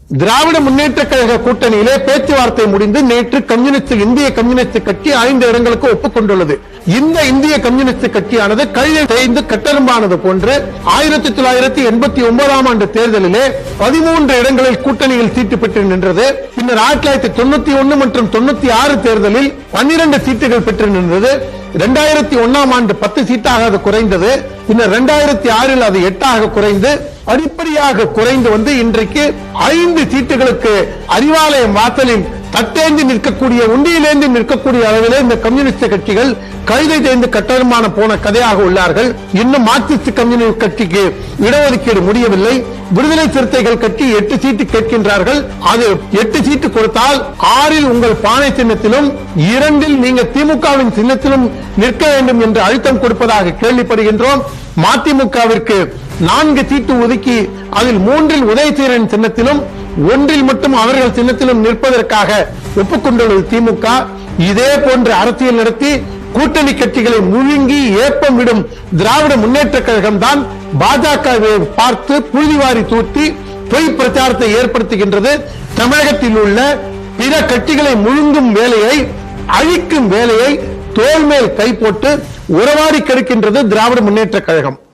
திராவிட முன்னேற்ற கழக கூட்டணியிலே பேச்சுவார்த்தை முடிந்து நேற்று இந்திய கம்யூனிஸ்ட் கட்சி 5 இடங்களுக்கு ஒப்புக்கொண்டுள்ளது. இந்த இந்திய கம்யூனிஸ்ட் கட்சியானது கழுதை தேய்ந்து கட்டெரும்பானது போன்று 1989 ஆண்டு தேர்தலிலே 13 இடங்களில் கூட்டணியில் சீட்டு பெற்று நின்றது. பின்னர் 1991 மற்றும் 96 தேர்தலில் 12 சீட்டுகள் பெற்று நின்றது. 2001 ஆண்டு 10 சீட்டாக அது குறைந்தது. பின்னர் 2006 அது 8 குறைந்து படிப்படியாக குறைந்து வந்து இன்றைக்கு 5 சீட்டுகளுக்கு அறிவாலயம் வாசலில் தட்டேந்தி நிற்கக்கூடிய உண்டியிலேந்து நிற்கக்கூடிய அளவிலே இந்த கம்யூனிஸ்ட் கட்சிகள் கழுதை தேர்ந்து கட்டருமான போன கதையாக உள்ளார்கள். இன்னும் மார்க்சிஸ்ட் கம்யூனிஸ்ட் கட்சிக்கு இடஒதுக்கீடு முடியவில்லை. விடுதலை சிறுத்தைகள் கட்சி 8 சீட்டு கேட்கின்றார்கள். அது 8 சீட்டு கொடுத்தால் 6 உங்கள் பானை சின்னத்திலும் 2 நீங்க திமுகவின் சின்னத்திலும் நிற்க வேண்டும் என்று அழுத்தம் கொடுப்பதாக கேள்விப்படுகின்றோம். மதிமுகவிற்கு 4 சீட்டு ஒதுக்கி அதில் 3 உதயசீரன் சின்னத்திலும் 1 மட்டும் அவர்கள் சின்னத்திலும் நிற்பதற்காக ஒப்புக்கொண்டுள்ளது திமுக. இதே போன்ற அரசியல் நடத்தி கூட்டணி கட்சிகளை முழுங்கி ஏப்பம் விடும் திராவிட முன்னேற்ற கழகம் தான் பாஜகவை பார்த்து புழுதிவாரி தூத்தி பொய் பிரச்சாரத்தை ஏற்படுத்துகின்றது. தமிழகத்தில் உள்ள பிற கட்சிகளை முழுங்கும் வேலையை, அழிக்கும் வேலையை தோள் மேல் கை போட்டு உறவாடி கெடுக்கின்றது திராவிட முன்னேற்ற கழகம்.